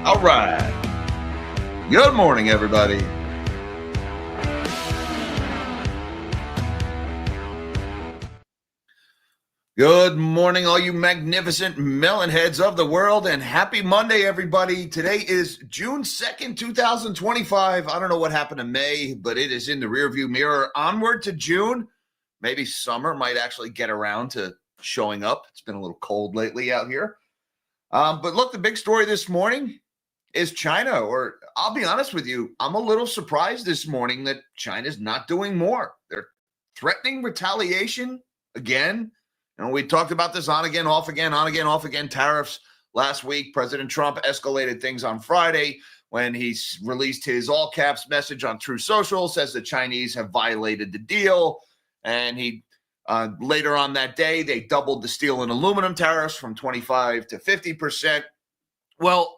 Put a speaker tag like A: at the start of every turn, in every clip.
A: All right. Good morning, everybody. Good morning, all you magnificent melon heads of the world, and happy Monday, everybody. Today is June 2nd, 2025. I don't know what happened to May, but it is in the rearview mirror. Onward to June. Maybe summer might actually get around to showing up. It's been a little cold lately out here. But look, the big story this morning is China, or I'll be honest with you, I'm a little surprised this morning that China's not doing more. They're threatening retaliation again. And we talked about this on again, off again, on again, off again, tariffs last week. President Trump escalated things on Friday when he released his all caps message on True Social, says the Chinese have violated the deal. And he later on that day, they doubled the steel and aluminum tariffs from 25 to 50%. Well,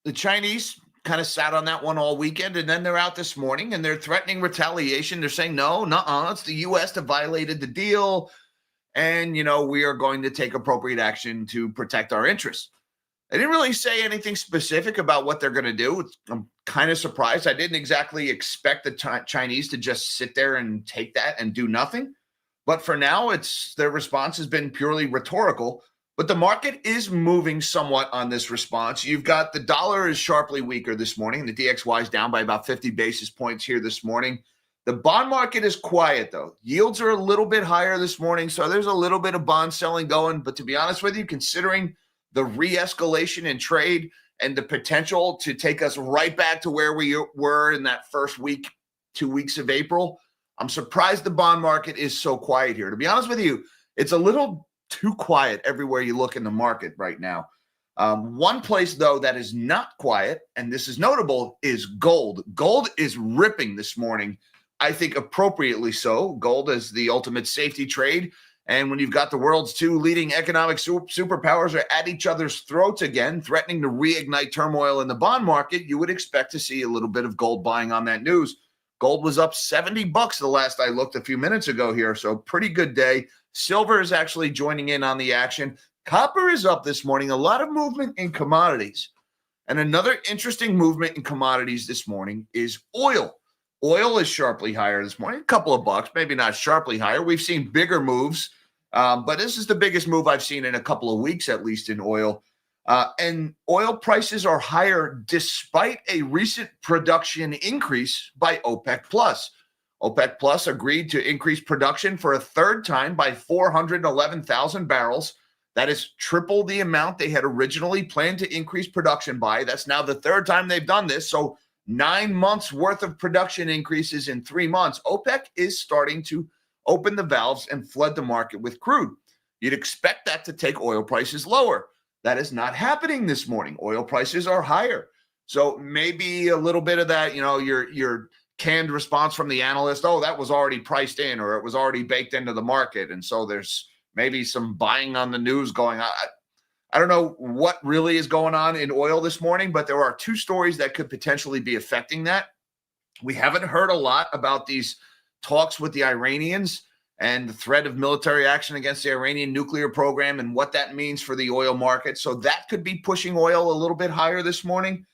A: the Chinese kind of sat on that one all weekend, and then they're out this morning and they're threatening retaliation. They're saying, no, it's the U.S. that violated the deal. And, we are going to take appropriate action to protect our interests. They didn't really say anything specific about what they're going to do. I'm kind of surprised. I didn't exactly expect the Chinese to just sit there and take that and do nothing. But for now, their response has been purely rhetorical. But the market is moving somewhat on this response. You've got the dollar is sharply weaker this morning. The DXY is down by about 50 basis points here this morning. The bond market is quiet, though. Yields are a little bit higher this morning, so there's a little bit of bond selling going. But to be honest with you, considering the re-escalation in trade and the potential to take us right back to where we were in that first week, 2 weeks of April, I'm surprised the bond market is so quiet here. To be honest with you, it's a little too quiet everywhere you look in the market right now. One place, though, that is not quiet, and this is notable, is gold. Gold is ripping this morning. I think appropriately so. Gold is the ultimate safety trade. And when you've got the world's two leading economic superpowers are at each other's throats again, threatening to reignite turmoil in the bond market, you would expect to see a little bit of gold buying on that news. Gold was up $70 the last I looked a few minutes ago here. So pretty good day. Silver is actually joining in on the action. Copper is up this morning. A lot of movement in commodities. And another interesting movement in commodities this morning is oil. Oil is sharply higher this morning, a couple of bucks, maybe not sharply higher. We've seen bigger moves, but this is the biggest move I've seen in a couple of weeks, at least in oil. And oil prices are higher despite a recent production increase by OPEC+. OPEC Plus agreed to increase production for a third time by 411,000 barrels. That is triple the amount they had originally planned to increase production by. That's now the third time they've done this. So 9 months worth of production increases in 3 months. OPEC is starting to open the valves and flood the market with crude. You'd expect that to take oil prices lower. That is not happening this morning. Oil prices are higher. So maybe a little bit of that, your canned response from the analyst, oh, that was already priced in or it was already baked into the market. And so there's maybe some buying on the news going on. I don't know what really is going on in oil this morning, but there are two stories that could potentially be affecting that. We haven't heard a lot about these talks with the Iranians and the threat of military action against the Iranian nuclear program and what that means for the oil market. So that could be pushing oil a little bit higher this morning.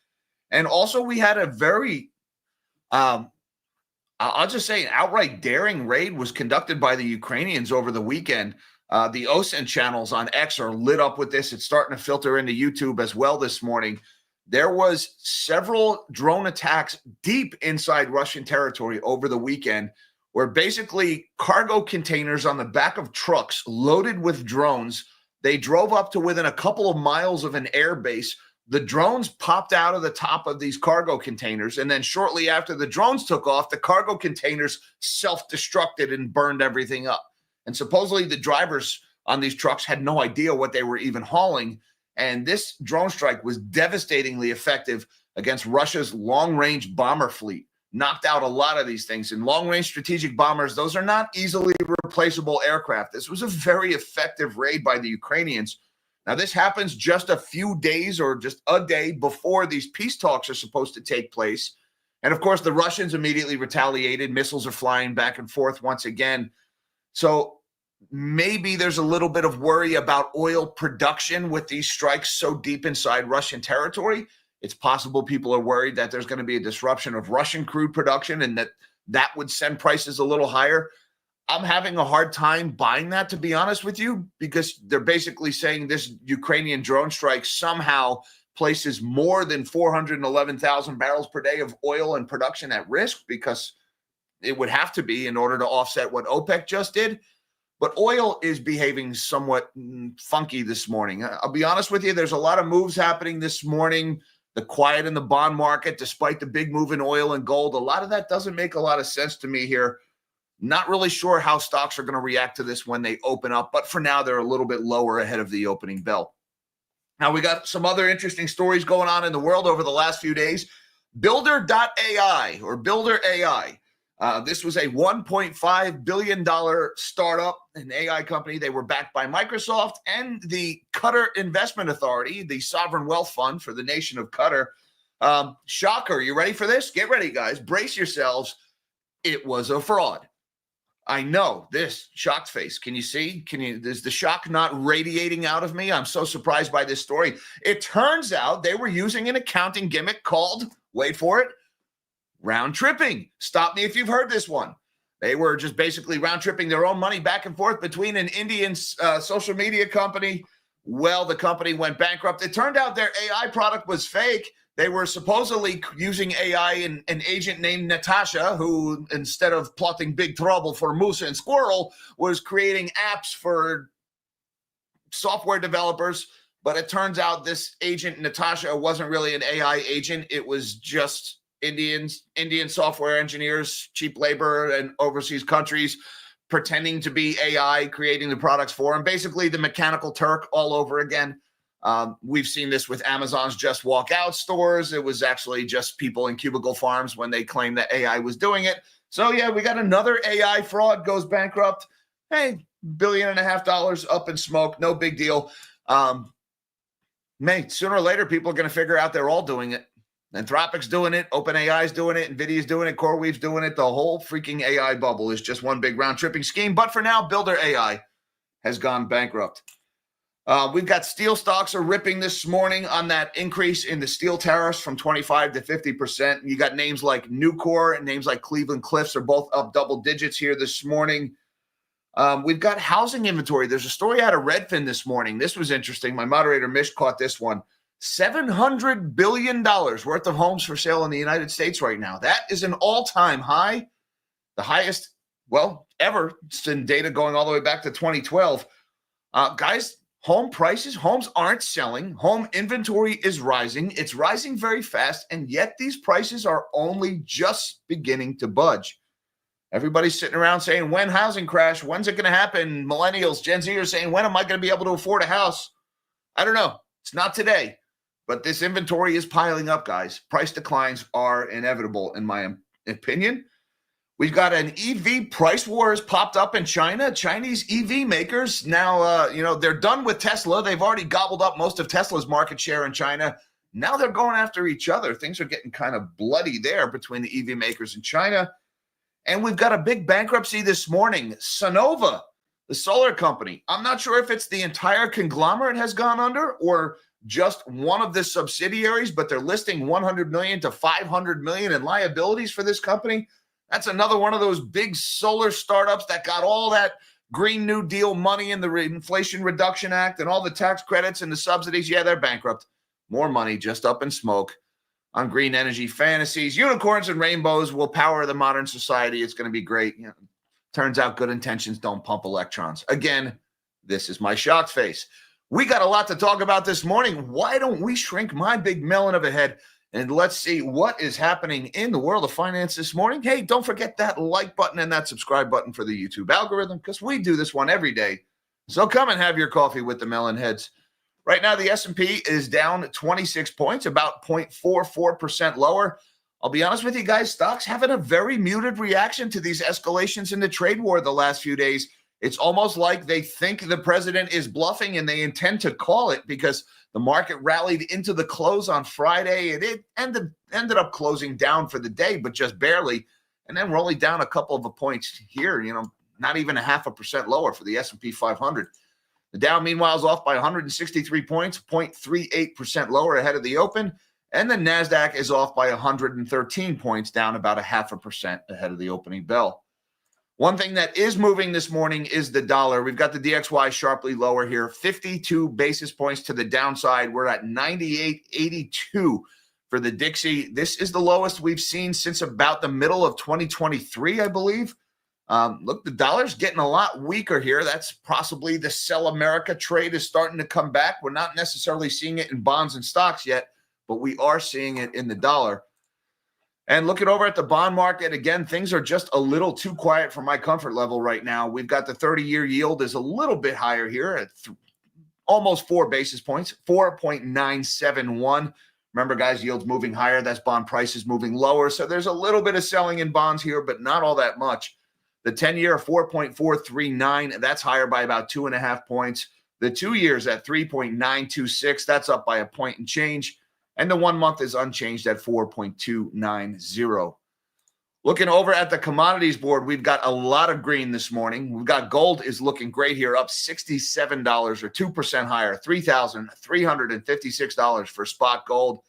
A: And also we had a very, I'll just say an outright daring raid was conducted by the Ukrainians over the weekend. The OSINT channels on X are lit up with this. It's starting to filter into YouTube as well this morning. There was several drone attacks deep inside Russian territory over the weekend where basically cargo containers on the back of trucks loaded with drones, they drove up to within a couple of miles of an air base. The drones popped out of the top of these cargo containers. And then shortly after the drones took off, the cargo containers self-destructed and burned everything up. And supposedly the drivers on these trucks had no idea what they were even hauling. And this drone strike was devastatingly effective against Russia's long-range bomber fleet. Knocked out a lot of these things. And long-range strategic bombers, those are not easily replaceable aircraft. This was a very effective raid by the Ukrainians. Now, this happens just a few days or just a day before these peace talks are supposed to take place. And, of course, the Russians immediately retaliated. Missiles are flying back and forth once again. So maybe there's a little bit of worry about oil production with these strikes so deep inside Russian territory. It's possible people are worried that there's going to be a disruption of Russian crude production and that would send prices a little higher. I'm having a hard time buying that, to be honest with you, because they're basically saying this Ukrainian drone strike somehow places more than 411,000 barrels per day of oil and production at risk, because it would have to be in order to offset what OPEC just did. But oil is behaving somewhat funky this morning. I'll be honest with you, there's a lot of moves happening this morning. The quiet in the bond market, despite the big move in oil and gold, a lot of that doesn't make a lot of sense to me here. Not really sure how stocks are going to react to this when they open up, but for now, they're a little bit lower ahead of the opening bell. Now, we got some other interesting stories going on in the world over the last few days. Builder.ai or builder.ai. This was a $1.5 billion startup, an AI company. They were backed by Microsoft and the Qatar Investment Authority, the sovereign wealth fund for the nation of Qatar. Shocker. You ready for this? Get ready, guys. Brace yourselves. It was a fraud. I know this shocked face. Can you see? Is the shock not radiating out of me? I'm so surprised by this story. It turns out they were using an accounting gimmick called, wait for it, round tripping. Stop me if you've heard this one. They were just basically round tripping their own money back and forth between an Indian social media company. Well, the company went bankrupt. It turned out their AI product was fake. They were supposedly using AI and an agent named Natasha, who, instead of plotting big trouble for Moose and Squirrel, was creating apps for software developers. But it turns out this agent, Natasha, wasn't really an AI agent. It was just Indian software engineers, cheap labor in overseas countries, pretending to be AI, creating the products for them. Basically, the Mechanical Turk all over again. We've seen this with Amazon's Just Walk Out stores. It was actually just people in cubicle farms when they claimed that AI was doing it. So yeah, we got another AI fraud goes bankrupt. Hey, $1.5 billion up in smoke. No big deal. Sooner or later, people are going to figure out they're all doing it. Anthropic's doing it. OpenAI's doing it. NVIDIA's doing it. CoreWeave's doing it. The whole freaking AI bubble is just one big round tripping scheme. But for now, builder.ai has gone bankrupt. We've got steel stocks are ripping this morning on that increase in the steel tariffs from 25 to 50%. You got names like Nucor and names like Cleveland Cliffs are both up double digits here this morning. We've got housing inventory. There's a story out of Redfin this morning. This was interesting. My moderator, Mish, caught this one. $700 billion worth of homes for sale in the United States right now. That is an all-time high, the highest, ever, since data going all the way back to 2012. Guys, home prices, homes aren't selling. Home inventory is rising. It's rising very fast, and yet these prices are only just beginning to budge. Everybody's sitting around saying, when housing crash? When's it going to happen? Millennials, Gen Z are saying, when am I going to be able to afford a house? I don't know. It's not today. But this inventory is piling up, guys. Price declines are inevitable, in my opinion. We've got an EV price war has popped up in China. Chinese EV makers now, they're done with Tesla. They've already gobbled up most of Tesla's market share in China. Now they're going after each other. Things are getting kind of bloody there between the EV makers in China. And we've got a big bankruptcy this morning. Sonova, the solar company. I'm not sure if it's the entire conglomerate has gone under or just one of the subsidiaries, but they're listing $100 million to $500 million in liabilities for this company. That's another one of those big solar startups that got all that Green New Deal money in the Inflation Reduction Act and all the tax credits and the subsidies. Yeah, they're bankrupt. More money just up in smoke on green energy fantasies. Unicorns and rainbows will power the modern society. It's going to be great. Turns out good intentions don't pump electrons. Again, this is my shocked face. We got a lot to talk about this morning. Why don't we shrink my big melon of a head and let's see what is happening in the world of finance this morning. Hey, don't forget that like button and that subscribe button for the YouTube algorithm, because we do this one every day. So come and have your coffee with the melon heads. Right now, the S&P is down 26 points, about 0.44% lower. I'll be honest with you guys, stocks having a very muted reaction to these escalations in the trade war the last few days. It's almost like they think the president is bluffing and they intend to call it, because the market rallied into the close on Friday. It ended up closing down for the day, but just barely. And then we're only down a couple of points here, not even 0.5% lower for the S&P 500. The Dow, meanwhile, is off by 163 points, 0.38% lower ahead of the open. And the NASDAQ is off by 113 points, down about 0.5% ahead of the opening bell. One thing that is moving this morning is the dollar. We've got the DXY sharply lower here, 52 basis points to the downside. We're at 98.82 for the Dixie. This is the lowest we've seen since about the middle of 2023, I believe. Look, the dollar's getting a lot weaker here. That's possibly the sell America trade is starting to come back. We're not necessarily seeing it in bonds and stocks yet, but we are seeing it in the dollar. And looking over at the bond market, again, things are just a little too quiet for my comfort level right now. We've got the 30-year yield is a little bit higher here at almost 4 basis points, 4.971. Remember, guys, yields moving higher. That's bond prices moving lower. So there's a little bit of selling in bonds here, but not all that much. The 10-year, 4.439, that's higher by about 2.5 points. The 2 years at 3.926, that's up by a point and change. And the 1 month is unchanged at 4.290. Looking over at the commodities board, we've got a lot of green this morning. We've got gold is looking great here, up $67 or 2% higher, $3,356 for spot gold.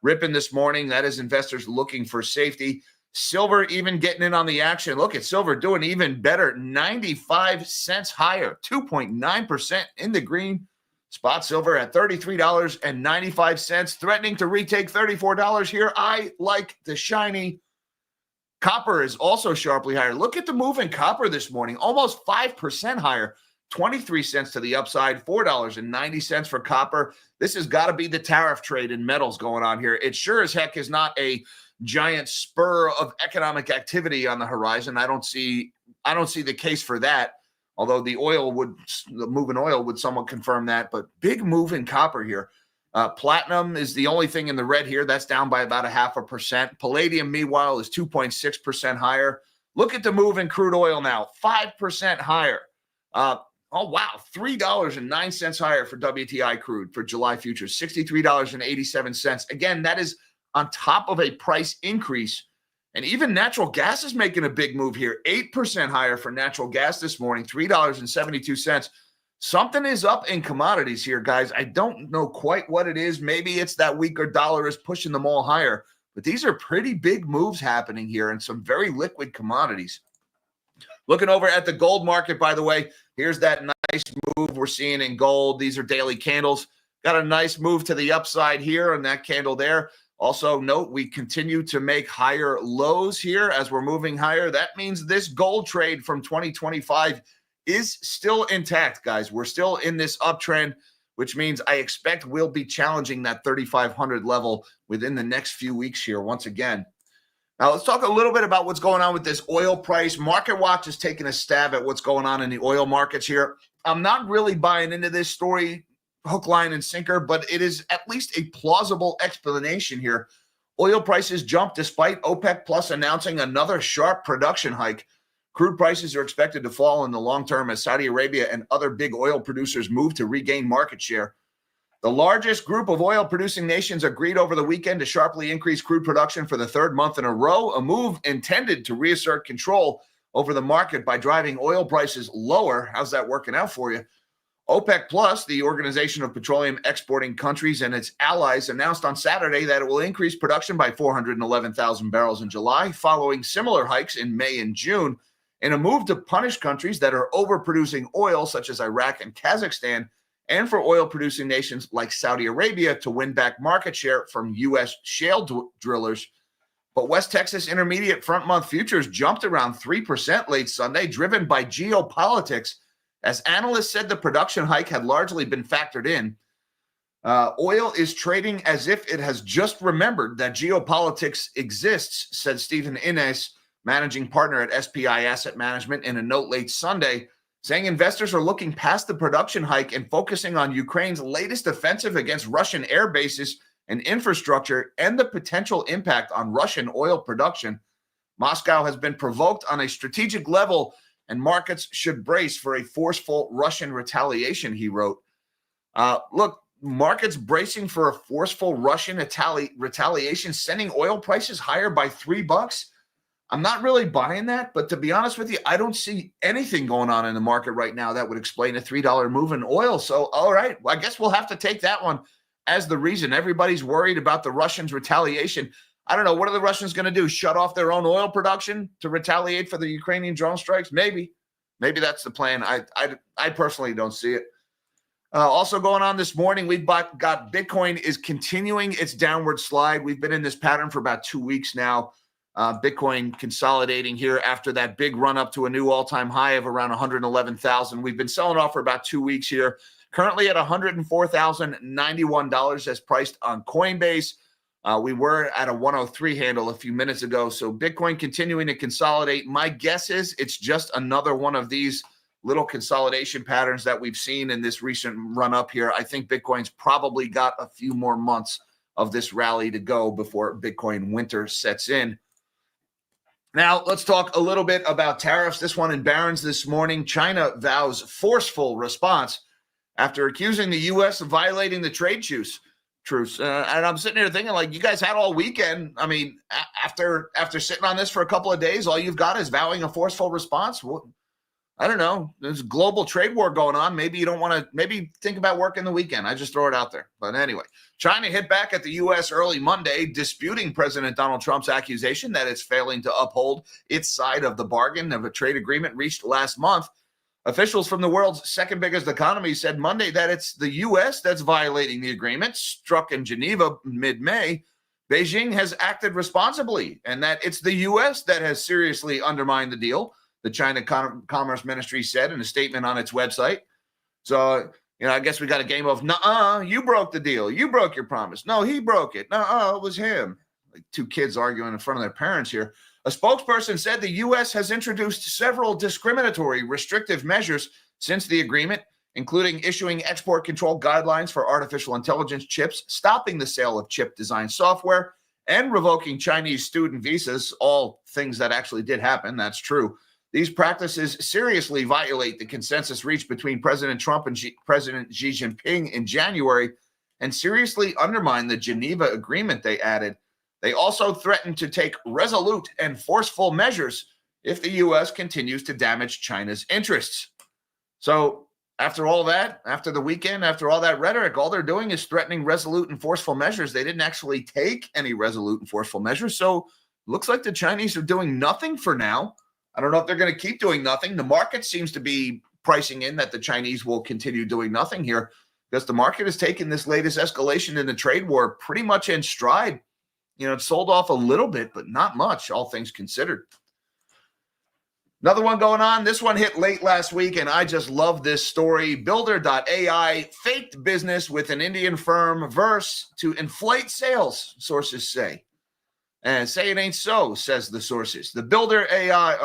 A: Ripping this morning, that is investors looking for safety. Silver even getting in on the action. Look at silver doing even better, 95 cents higher, 2.9% in the green. Spot silver at $33.95, threatening to retake $34 here. I like the shiny. Copper is also sharply higher. Look at the move in copper this morning, almost 5% higher, 23 cents to the upside, $4.90 for copper. This has got to be the tariff trade in metals going on here. It sure as heck is not a giant spur of economic activity on the horizon. I don't see the case for that. Although the move in oil would somewhat confirm that, but big move in copper here. Platinum is the only thing in the red here. That's down by about 0.5%. Palladium, meanwhile, is 2.6% higher. Look at the move in crude oil now, 5% higher. Oh, wow, $3.09 higher for WTI crude for July futures, $63.87. Again, that is on top of a price increase. And even natural gas is making a big move here, 8% higher for natural gas this morning, $3.72. Something is up in commodities here, guys. I don't know quite what it is. Maybe it's that weaker dollar is pushing them all higher. But these are pretty big moves happening here and some very liquid commodities. Looking over at the gold market, by the way, here's that nice move we're seeing in gold. These are daily candles. Got a nice move to the upside here on that candle there. Also, note we continue to make higher lows here as we're moving higher. That means this gold trade from 2025 is still intact, guys. We're still in this uptrend, which means I expect we'll be challenging that 3,500 level within the next few weeks here once again. Now, let's talk a little bit about what's going on with this oil price. Market Watch is taking a stab at what's going on in the oil markets here. I'm not really buying into this story, hook, line, and sinker, but it is at least a plausible explanation here. Oil prices jumped despite OPEC Plus announcing another sharp production hike. Crude prices are expected to fall in the long term as Saudi Arabia and other big oil producers move to regain market share. The largest group of oil-producing nations agreed over the weekend to sharply increase crude production for the third month in a row, a move intended to reassert control over the market by driving oil prices lower. How's that working out for you? OPEC Plus, the Organization of Petroleum Exporting Countries and its allies, announced on Saturday that it will increase production by 411,000 barrels in July, following similar hikes in May and June, in a move to punish countries that are overproducing oil, such as Iraq and Kazakhstan, and for oil-producing nations like Saudi Arabia to win back market share from U.S. shale drillers. But West Texas Intermediate front-month futures jumped around 3% late Sunday, driven by geopolitics. As analysts said, the production hike had largely been factored in. Oil is trading as if it has just remembered that geopolitics exists, said Stephen Innes, managing partner at SPI Asset Management, in a note late Sunday, saying investors are looking past the production hike and focusing on Ukraine's latest offensive against Russian air bases and infrastructure and the potential impact on Russian oil production. Moscow has been provoked on a strategic level, and markets should brace for a forceful Russian retaliation, he wrote. Look, markets bracing for a forceful Russian retaliation, sending oil prices higher by $3. I'm not really buying that, but to be honest with you, I don't see anything going on in the market right now that would explain a $3 move in oil. So, all right, well, I guess we'll have to take that one as the reason. Everybody's worried about the Russians' retaliation. I don't know. What are the Russians going to do? Shut off their own oil production to retaliate for the Ukrainian drone strikes? Maybe that's the plan. I personally don't see it. Also going on this morning, we've got Bitcoin is continuing its downward slide. We've been in this pattern for about 2 weeks now. Bitcoin consolidating here after that big run up to a new all-time high of around 111,000. We've been selling off for about 2 weeks here. Currently at $104,091 as priced on Coinbase. We were at a 103 handle a few minutes ago. So Bitcoin continuing to consolidate. My guess is it's just another one of these little consolidation patterns that we've seen in this recent run up here. I think Bitcoin's probably got a few more months of this rally to go before Bitcoin winter sets in. Now, let's talk a little bit about tariffs. This one in Barron's this morning. China vows forceful response after accusing the U.S. of violating the trade truce. And I'm sitting here thinking, like, you guys had all weekend. I mean, after sitting on this for a couple of days, all you've got is vowing a forceful response. Well, I don't know. There's a global trade war going on. Maybe you don't want to, maybe think about working the weekend. I just throw it out there. But anyway, China hit back at the U.S. early Monday, disputing President Donald Trump's accusation that it's failing to uphold its side of the bargain of a trade agreement reached last month. Officials from the world's second biggest economy said Monday that it's the U.S. that's violating the agreement struck in Geneva mid-May. Beijing has acted responsibly and that it's the U.S. that has seriously undermined the deal, the China Commerce Ministry said in a statement on its website. So, I guess we got a game of, nuh-uh, you broke the deal. You broke your promise. No, he broke it. Nuh-uh, it was him. Like two kids arguing in front of their parents here. A spokesperson said the U.S. has introduced several discriminatory restrictive measures since the agreement, including issuing export control guidelines for artificial intelligence chips, stopping the sale of chip design software, and revoking Chinese student visas, all things that actually did happen. That's true. These practices seriously violate the consensus reached between President Trump and President Xi Jinping in January and seriously undermine the Geneva Agreement, they added. They also threaten to take resolute and forceful measures if the U.S. continues to damage China's interests. So after all that, after the weekend, after all that rhetoric, all they're doing is threatening resolute and forceful measures. They didn't actually take any resolute and forceful measures. So it looks like the Chinese are doing nothing for now. I don't know if they're going to keep doing nothing. The market seems to be pricing in that the Chinese will continue doing nothing here because the market has taken this latest escalation in the trade war pretty much in stride. It sold off a little bit, but not much, all things considered. Another one going on. This one hit late last week, and I just love this story. Builder.ai faked business with an Indian firm, Verse, to inflate sales, sources say. And say it ain't so, says the sources. The Builder AI,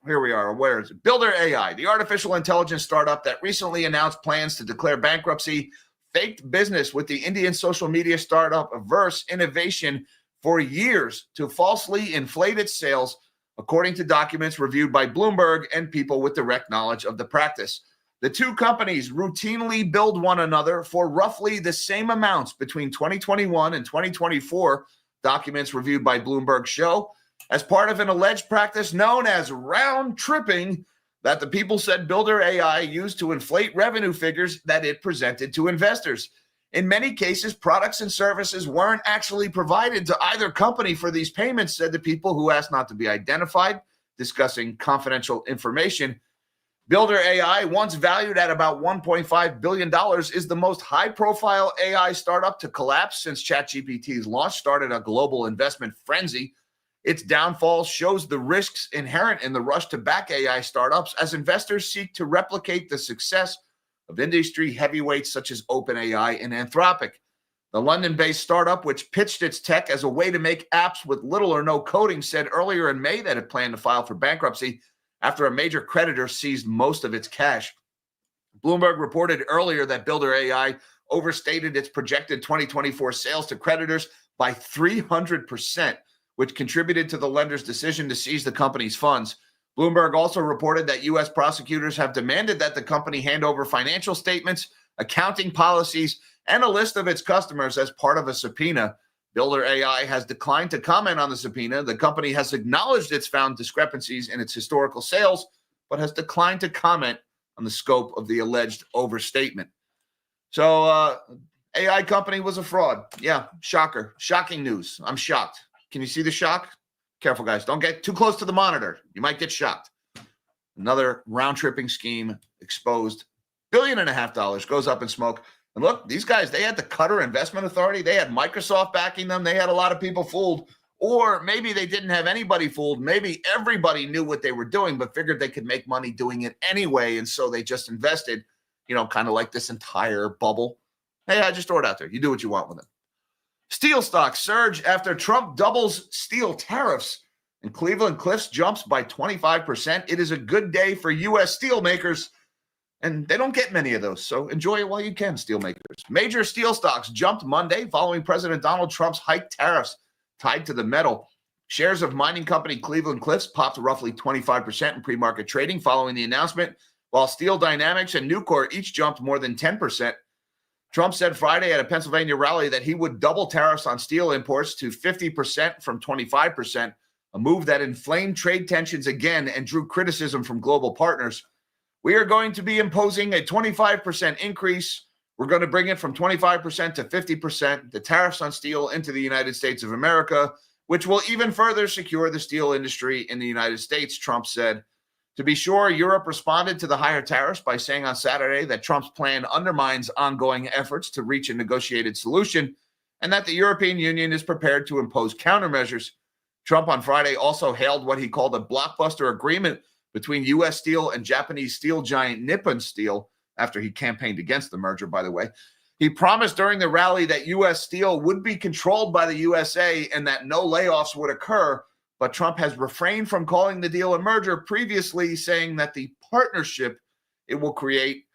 A: here we are. Where is it? Builder AI, the artificial intelligence startup that recently announced plans to declare bankruptcy, faked business with the Indian social media startup Verse Innovation for years to falsely inflate its sales, according to documents reviewed by Bloomberg and people with direct knowledge of the practice. The two companies routinely billed one another for roughly the same amounts between 2021 and 2024, documents reviewed by Bloomberg show, as part of an alleged practice known as round tripping that the people said Builder AI used to inflate revenue figures that it presented to investors. In many cases, products and services weren't actually provided to either company for these payments, said the people who asked not to be identified, discussing confidential information. Builder AI, once valued at about $1.5 billion, is the most high-profile AI startup to collapse since ChatGPT's launch started a global investment frenzy. Its downfall shows the risks inherent in the rush to back AI startups as investors seek to replicate the success of industry heavyweights such as OpenAI and Anthropic. The London-based startup, which pitched its tech as a way to make apps with little or no coding, said earlier in May that it planned to file for bankruptcy after a major creditor seized most of its cash. Bloomberg reported earlier that Builder AI overstated its projected 2024 sales to creditors by 300%, which contributed to the lender's decision to seize the company's funds. Bloomberg also reported that U.S. prosecutors have demanded that the company hand over financial statements, accounting policies, and a list of its customers as part of a subpoena. Builder AI has declined to comment on the subpoena. The company has acknowledged it's found discrepancies in its historical sales, but has declined to comment on the scope of the alleged overstatement. So AI company was a fraud. Yeah, shocker. Shocking news. I'm shocked. Can you see the shock? Careful, guys. Don't get too close to the monitor. You might get shocked. Another round-tripping scheme exposed. $1.5 billion goes up in smoke. And look, these guys, they had the Qatar Investment Authority. They had Microsoft backing them. They had a lot of people fooled. Or maybe they didn't have anybody fooled. Maybe everybody knew what they were doing, but figured they could make money doing it anyway. And so they just invested, kind of like this entire bubble. Hey, I just throw it out there. You do what you want with it. Steel stocks surge after Trump doubles steel tariffs and Cleveland-Cliffs jumps by 25%. It is a good day for U.S. steel makers, and they don't get many of those, so enjoy it while you can, steel makers. Major steel stocks jumped Monday following President Donald Trump's hiked tariffs tied to the metal. Shares of mining company Cleveland-Cliffs popped roughly 25% in pre-market trading following the announcement, while Steel Dynamics and Nucor each jumped more than 10%. Trump said Friday at a Pennsylvania rally that he would double tariffs on steel imports to 50% from 25%, a move that inflamed trade tensions again and drew criticism from global partners. We are going to be imposing a 25% increase. We're going to bring it from 25% to 50%, the tariffs on steel into the United States of America, which will even further secure the steel industry in the United States, Trump said. To be sure, Europe responded to the higher tariffs by saying on Saturday that Trump's plan undermines ongoing efforts to reach a negotiated solution and that the European Union is prepared to impose countermeasures. Trump on Friday also hailed what he called a blockbuster agreement between U.S. Steel and Japanese steel giant Nippon Steel, after he campaigned against the merger, by the way. He promised during the rally that U.S. Steel would be controlled by the USA and that no layoffs would occur, but Trump has refrained from calling the deal a merger, previously saying that the partnership, it will create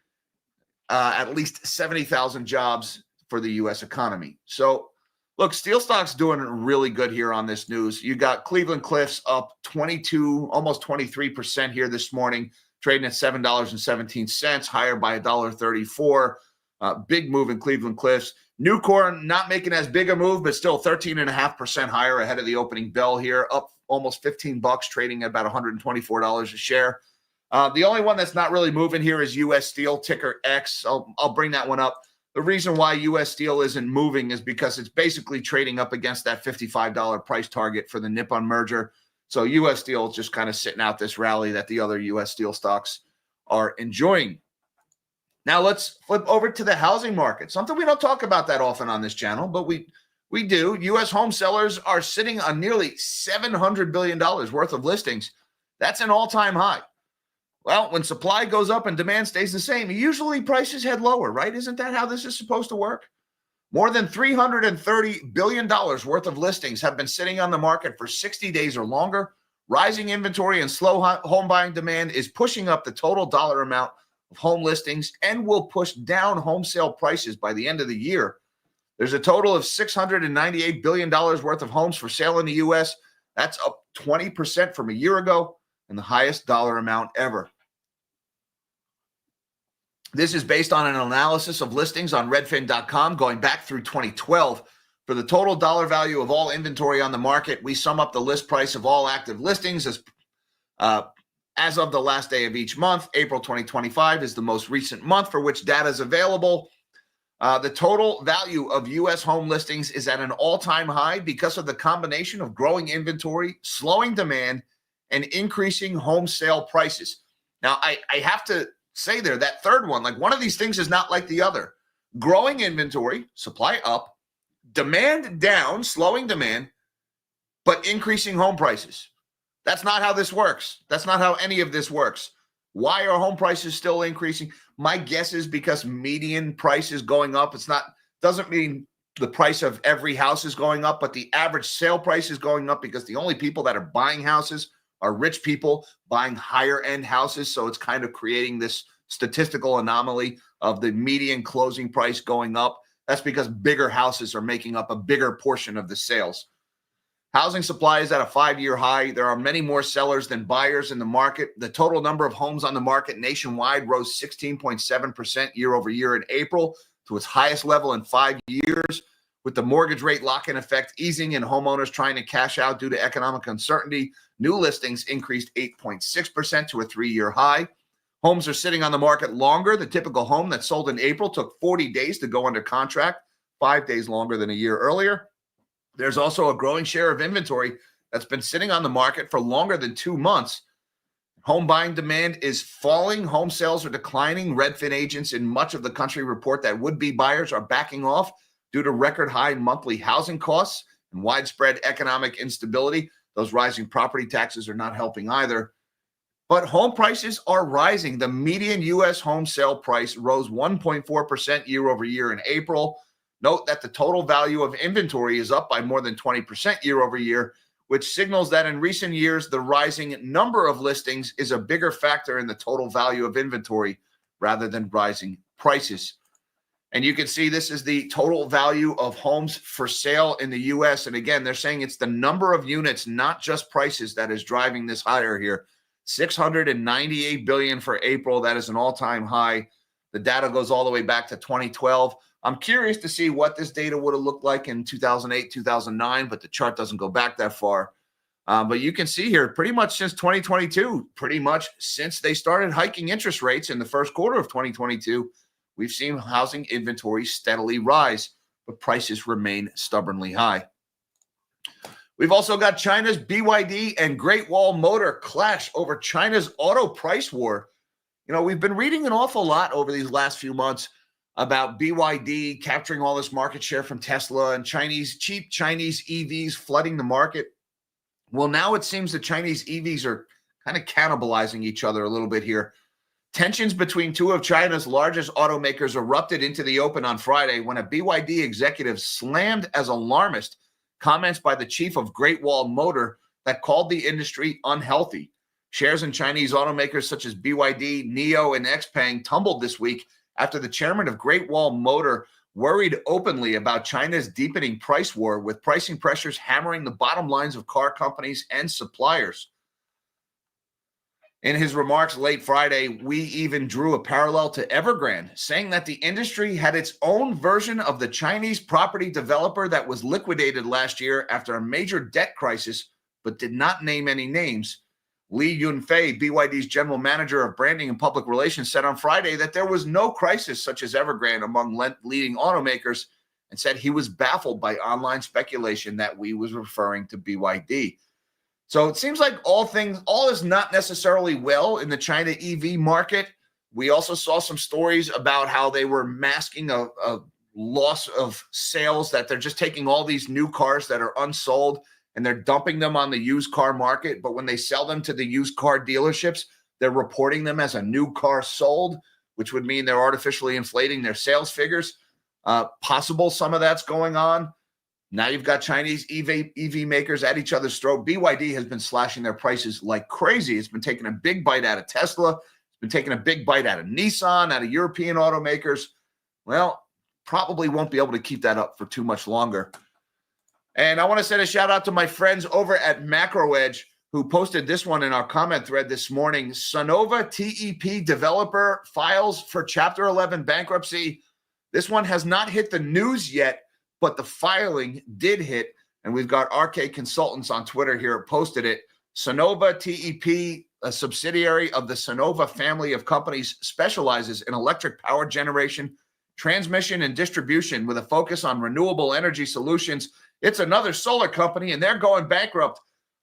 A: at least 70,000 jobs for the U.S. economy. So, look, steel stock's doing really good here on this news. You got Cleveland-Cliffs up 22, almost 23% here this morning, trading at $7.17, higher by $1.34. Big move in Cleveland-Cliffs. Nucor not making as big a move, but still 13.5% higher ahead of the opening bell here, up almost $15, trading at about $124 a share. The only one that's not really moving here is U.S. Steel, ticker X. I'll bring that one up. The reason why U.S. Steel isn't moving is because it's basically trading up against that $55 price target for the Nippon merger. So U.S. Steel is just kind of sitting out this rally that the other U.S. Steel stocks are enjoying. Now let's flip over to the housing market, something we don't talk about that often on this channel, but we do. U.S. home sellers are sitting on nearly $700 billion worth of listings. That's an all-time high. Well, when supply goes up and demand stays the same, usually prices head lower, right? Isn't that how this is supposed to work? More than $330 billion worth of listings have been sitting on the market for 60 days or longer. Rising inventory and slow home buying demand is pushing up the total dollar amount of home listings and will push down home sale prices by the end of the year. There's a total of $698 billion worth of homes for sale in the U.S. That's up 20% from a year ago and the highest dollar amount ever. This is based on an analysis of listings on redfin.com going back through 2012. For the total dollar value of all inventory on the market, we sum up the list price of all active listings as of the last day of each month. April 2025 is the most recent month for which data is available. The total value of U.S. home listings is at an all-time high because of the combination of growing inventory, slowing demand, and increasing home sale prices. Now, I have to say there, that third one, like one of these things is not like the other. Growing inventory, supply up, demand down, slowing demand, but increasing home prices. That's not how this works. That's not how any of this works. Why are home prices still increasing? My guess is because median price is going up. Doesn't mean the price of every house is going up, but the average sale price is going up because the only people that are buying houses are rich people buying higher end houses. So it's kind of creating this statistical anomaly of the median closing price going up. That's because bigger houses are making up a bigger portion of the sales. Housing supply is at a 5-year high. There are many more sellers than buyers in the market. The total number of homes on the market nationwide rose 16.7% year over year in April to its highest level in 5 years. With the mortgage rate lock-in effect easing and homeowners trying to cash out due to economic uncertainty, new listings increased 8.6% to a 3-year high. Homes are sitting on the market longer. The typical home that sold in April took 40 days to go under contract. 5 days longer than a year earlier. There's also a growing share of inventory that's been sitting on the market for longer than 2 months. Home buying demand is falling. Home sales are declining. Redfin agents in much of the country report that would-be buyers are backing off due to record high monthly housing costs and widespread economic instability. Those rising property taxes are not helping either. But home prices are rising. The median U.S. home sale price rose 1.4% year over year in April. Note that the total value of inventory is up by more than 20% year over year, which signals that in recent years, the rising number of listings is a bigger factor in the total value of inventory rather than rising prices. And you can see this is the total value of homes for sale in the U.S. And again, they're saying it's the number of units, not just prices, that is driving this higher here. $698 billion for April. That is an all-time high. The data goes all the way back to 2012. I'm curious to see what this data would have looked like in 2008, 2009, but the chart doesn't go back that far. But you can see here, pretty much since 2022, pretty much since they started hiking interest rates in the first quarter of 2022, we've seen housing inventory steadily rise, but prices remain stubbornly high. We've also got China's BYD and Great Wall Motor clash over China's auto price war. You know, we've been reading an awful lot over these last few months about BYD capturing all this market share from Tesla and cheap Chinese EVs flooding the market. Well, now it seems that Chinese EVs are kind of cannibalizing each other a little bit here. Tensions between two of China's largest automakers erupted into the open on Friday when a BYD executive slammed as alarmist comments by the chief of Great Wall Motor that called the industry unhealthy. Shares in Chinese automakers such as BYD, NIO, and XPeng tumbled this week after the chairman of Great Wall Motor worried openly about China's deepening price war, with pricing pressures hammering the bottom lines of car companies and suppliers. In his remarks late Friday, we even drew a parallel to Evergrande, saying that the industry had its own version of the Chinese property developer that was liquidated last year after a major debt crisis, but did not name any names. Li Yunfei, BYD's general manager of branding and public relations, said on Friday that there was no crisis such as Evergrande among leading automakers, and said he was baffled by online speculation that we was referring to BYD. So it seems like all is not necessarily well in the China EV market. We also saw some stories about how they were masking a loss of sales, that they're just taking all these new cars that are unsold and they're dumping them on the used car market. But when they sell them to the used car dealerships, they're reporting them as a new car sold, which would mean they're artificially inflating their sales figures. Possible some of that's going on. Now you've got Chinese EV makers at each other's throat. BYD has been slashing their prices like crazy. It's been taking a big bite out of Tesla. It's been taking a big bite out of Nissan, out of European automakers. Well, probably won't be able to keep that up for too much longer. And I want to send a shout out to my friends over at MacroEdge, who posted this one in our comment thread this morning. Sonova TEP developer files for Chapter 11 bankruptcy. This one has not hit the news yet, but the filing did hit. And we've got RK Consultants on Twitter here posted it. Sonova TEP, a subsidiary of the Sonova family of companies, specializes in electric power generation, transmission, and distribution with a focus on renewable energy solutions. It's another solar company, and they're going bankrupt,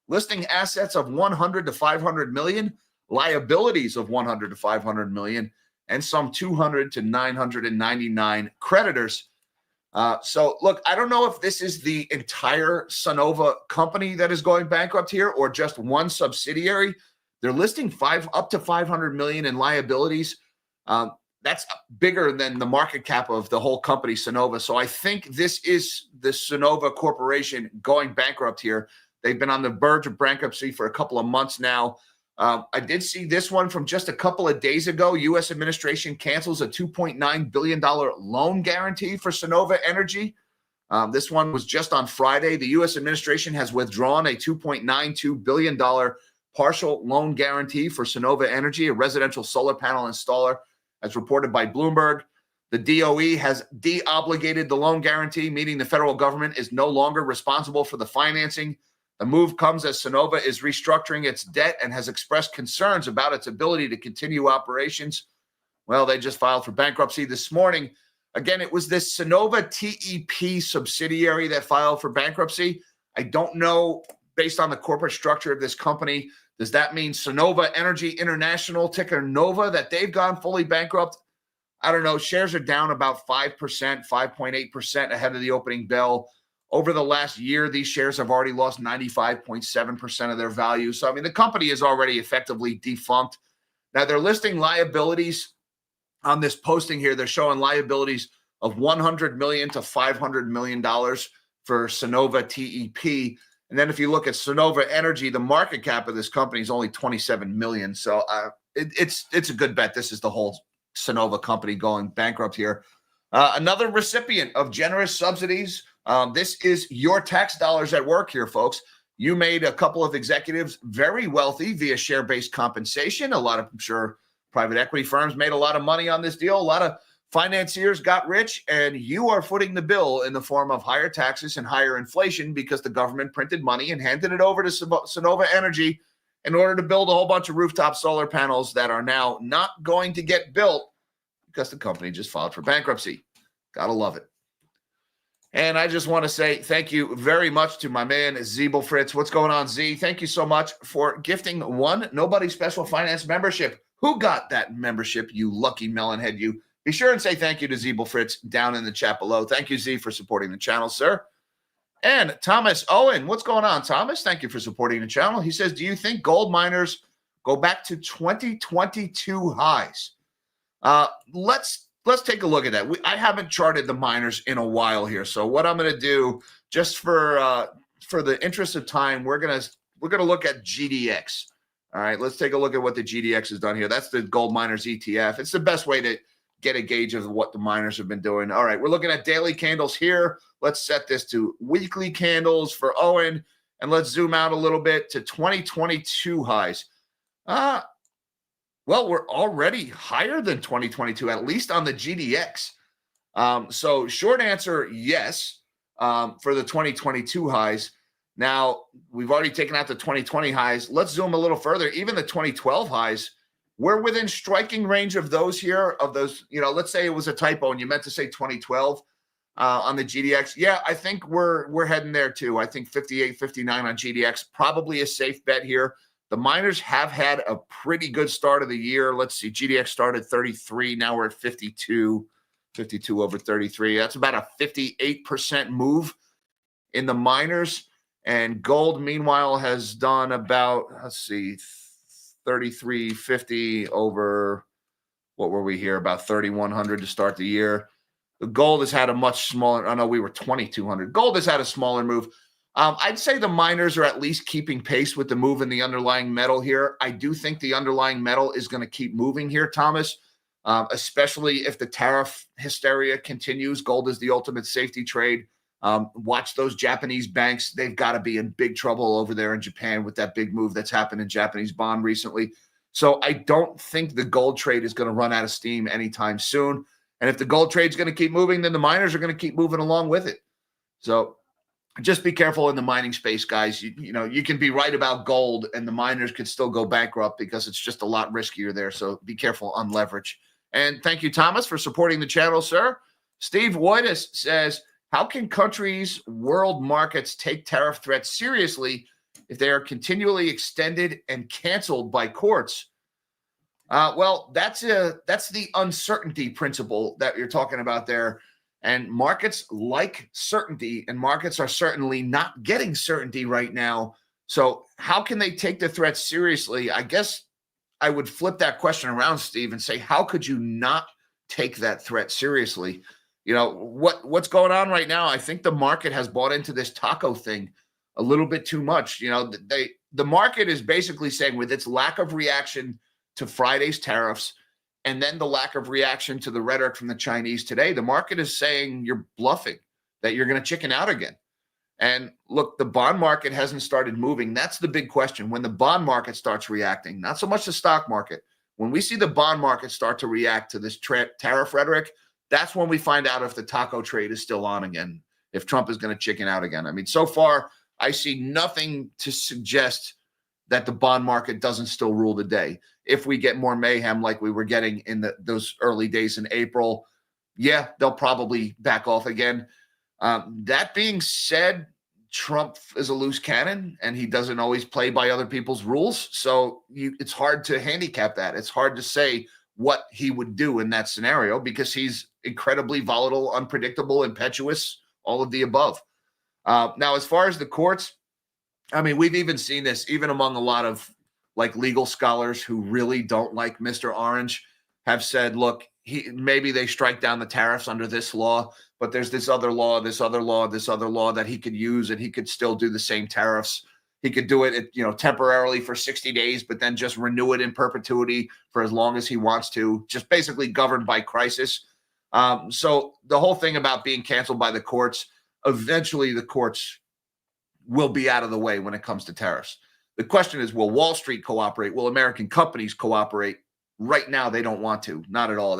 A: listing assets of 100 to 500 million, liabilities of 100 to 500 million, and some 200 to 999 creditors. So look, I don't know if this is the entire Sonova company that is going bankrupt here or just one subsidiary. They're listing up to 500 million in liabilities. That's bigger than the market cap of the whole company, Sonova. So I think this is the Sonova Corporation going bankrupt here. They've been on the verge of bankruptcy for a couple of months now. I did see this one from just a couple of days ago. U.S. administration cancels a $2.9 billion loan guarantee for Sonova Energy. This one was just on Friday. The U.S. administration has withdrawn a $2.92 billion partial loan guarantee for Sonova Energy, a residential solar panel installer, as reported by Bloomberg. The DOE has de-obligated the loan guarantee, meaning the federal government is no longer responsible for the financing. The move comes as Sonova is restructuring its debt and has expressed concerns about its ability to continue operations. Well, they just filed for bankruptcy this morning. Again, it was this Sonova TEP subsidiary that filed for bankruptcy. I don't know, based on the corporate structure of this company, does that mean Sonova Energy International, ticker Nova, that they've gone fully bankrupt? I don't know. Shares are down about 5%, 5.8% ahead of the opening bell. Over the last year, these shares have already lost 95.7% of their value. So, I mean, the company is already effectively defunct. Now, they're listing liabilities on this posting here. They're showing liabilities of $100 million to $500 million for Sonova TEP. And then if you look at Sonova Energy, the market cap of this company is only $27 million. So it's a good bet. This is the whole Sonova company going bankrupt here. Another recipient of generous subsidies. This is your tax dollars at work here, folks. You made a couple of executives very wealthy via share-based compensation. A lot of, I'm sure, private equity firms made a lot of money on this deal. A lot of financiers got rich, and you are footing the bill in the form of higher taxes and higher inflation because the government printed money and handed it over to Sonova Energy in order to build a whole bunch of rooftop solar panels that are now not going to get built because the company just filed for bankruptcy. Gotta love it. And I just want to say thank you very much to my man, Zeeble Fritz. What's going on, Z? Thank you so much for gifting one Nobody Special Finance membership. Who got that membership, you lucky melonhead, you? Be sure and say thank you to Zeeble Fritz down in the chat below. Thank you, Z, for supporting the channel, sir. And Thomas Owen, what's going on, Thomas? Thank you for supporting the channel. He says, do you think gold miners go back to 2022 highs? Let's take a look at that. I haven't charted the miners in a while here, so what I'm going to do, just for the interest of time, we're gonna look at GDX. All right, let's take a look at what the GDX has done here. That's the gold miners ETF. It's the best way to get a gauge of what the miners have been doing. All right, we're looking at daily candles here. Let's set this to weekly candles for Owen, and let's zoom out a little bit to 2022 highs. Well, we're already higher than 2022, at least on the GDX. So short answer, yes, for the 2022 highs. Now, we've already taken out the 2020 highs. Let's zoom a little further. Even the 2012 highs, we're within striking range of those here, of those, let's say it was a typo and you meant to say 2012 on the GDX. Yeah, I think we're heading there too. I think 58, 59 on GDX, probably a safe bet here. The miners have had a pretty good start of the year. Let's see, GDX started 33. Now we're at 52 over 33. That's about a 58% move in the miners. And gold, meanwhile, has done about, let's see, 33.50 over, what were we here, about 3,100 to start the year. The gold has had a much smaller, I know we were 2,200. Gold has had a smaller move. I'd say the miners are at least keeping pace with the move in the underlying metal here. I do think the underlying metal is going to keep moving here, Thomas, especially if the tariff hysteria continues. Gold is the ultimate safety trade. Watch those Japanese banks. They've got to be in big trouble over there in Japan with that big move that's happened in Japanese bond recently. So I don't think the gold trade is going to run out of steam anytime soon. And if the gold trade is going to keep moving, then the miners are going to keep moving along with it. So just be careful in the mining space, guys. You can be right about gold and the miners could still go bankrupt because it's just a lot riskier there. So be careful on leverage. And thank you, Thomas, for supporting the channel, sir. Steve Woitis says, how can countries, world markets take tariff threats seriously if they are continually extended and canceled by courts? Well, that's the uncertainty principle that you're talking about there. And markets like certainty, and markets are certainly not getting certainty right now. So how can they take the threat seriously? I guess I would flip that question around, Steve, and say, how could you not take that threat seriously? What's going on right now? I think the market has bought into this taco thing a little bit too much. The market is basically saying, with its lack of reaction to Friday's tariffs, and then the lack of reaction to the rhetoric from the Chinese today, the market is saying you're bluffing, that you're going to chicken out again. And look, the bond market hasn't started moving. That's the big question. When the bond market starts reacting, not so much the stock market, when we see the bond market start to react to this tariff rhetoric, that's when we find out if the taco trade is still on again, if Trump is going to chicken out again. I mean, so far, I see nothing to suggest that the bond market doesn't still rule the day. If we get more mayhem like we were getting in those early days in April, yeah, they'll probably back off again. That being said, Trump is a loose cannon and he doesn't always play by other people's rules. So it's hard to handicap that. It's hard to say what he would do in that scenario because he's incredibly volatile, unpredictable, impetuous, all of the above. Now, as far as the courts, I mean, we've even seen this even among a lot of like legal scholars who really don't like Mr. Orange have said, look, maybe they strike down the tariffs under this law, but there's this other law that he could use, and he could still do the same tariffs. He could do it, temporarily for 60 days, but then just renew it in perpetuity for as long as he wants to, just basically governed by crisis. So the whole thing about being canceled by the courts, eventually the courts will be out of the way when it comes to tariffs. The question is, will Wall Street cooperate? Will American companies cooperate? Right now, they don't want to, not at all.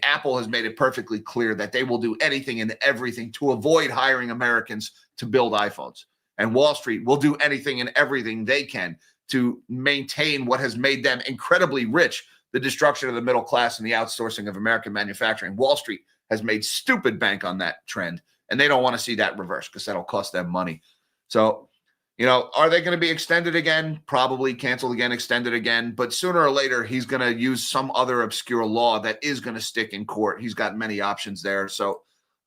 A: Apple has made it perfectly clear that they will do anything and everything to avoid hiring Americans to build iPhones. And Wall Street will do anything and everything they can to maintain what has made them incredibly rich, the destruction of the middle class and the outsourcing of American manufacturing. Wall Street has made stupid bank on that trend, and they don't want to see that reverse because that'll cost them money. So, are they going to be extended again? Probably canceled again, extended again. But sooner or later, he's going to use some other obscure law that is going to stick in court. He's got many options there. So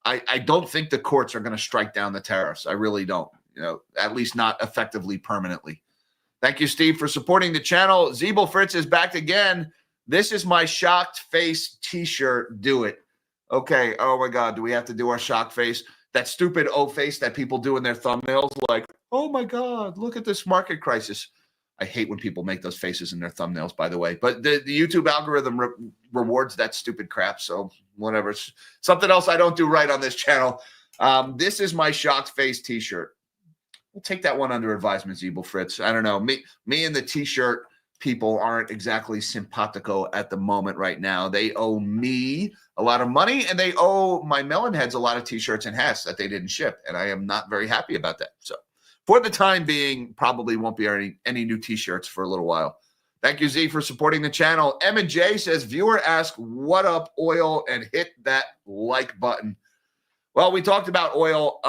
A: I don't think the courts are going to strike down the tariffs. I really don't, at least not effectively permanently. Thank you, Steve, for supporting the channel. Zeeble Fritz is back again. This is my shocked face t-shirt. Do it. Okay. Oh, my God. Do we have to do our shocked face? That stupid O face that people do in their thumbnails, like, oh my God, look at this market crisis. I hate when people make those faces in their thumbnails, by the way. But the YouTube algorithm rewards that stupid crap. So whatever. It's something else I don't do right on this channel. This is my shocked face t-shirt. We'll take that one under advisement, Zeeble Fritz. I don't know. Me and the t-shirt people aren't exactly simpatico at the moment right now. They owe me a lot of money, and they owe my melon heads a lot of t-shirts and hats that they didn't ship, and I am not very happy about that. So for the time being, probably won't be any new t-shirts for a little while. Thank you, Z, for supporting the channel. M&J says, viewer asked, what up, oil, and hit that like button. Well, we talked about oil.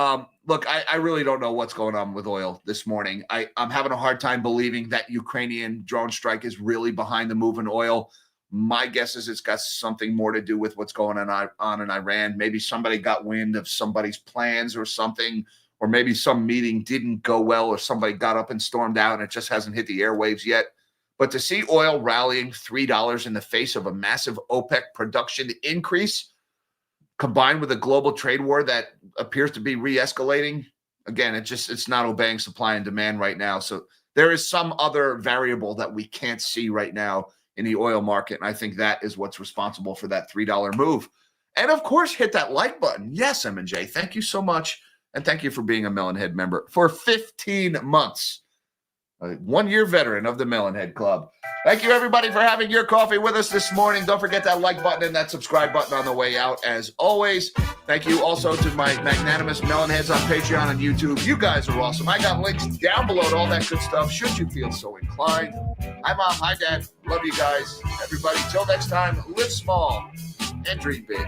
A: Look, I really don't know what's going on with oil this morning. I'm having a hard time believing that Ukrainian drone strike is really behind the move in oil. My guess is it's got something more to do with what's going on in Iran. Maybe somebody got wind of somebody's plans or something, or maybe some meeting didn't go well, or somebody got up and stormed out and it just hasn't hit the airwaves yet. But to see oil rallying $3 in the face of a massive OPEC production increase, combined with a global trade war that appears to be re-escalating, again, it's not obeying supply and demand right now. So there is some other variable that we can't see right now in the oil market, and I think that is what's responsible for that $3 move. And of course, hit that like button. Yes, M&J, thank you so much, and thank you for being a Melonhead member for 15 months. A 1-year veteran of the Melonhead Club. Thank you, everybody, for having your coffee with us this morning. Don't forget that like button and that subscribe button on the way out, as always. Thank you also to my magnanimous Melonheads on Patreon and YouTube. You guys are awesome. I got links down below to all that good stuff, should you feel so inclined. Hi, Mom. Hi, Dad. Love you guys. Everybody, till next time, live small and dream big.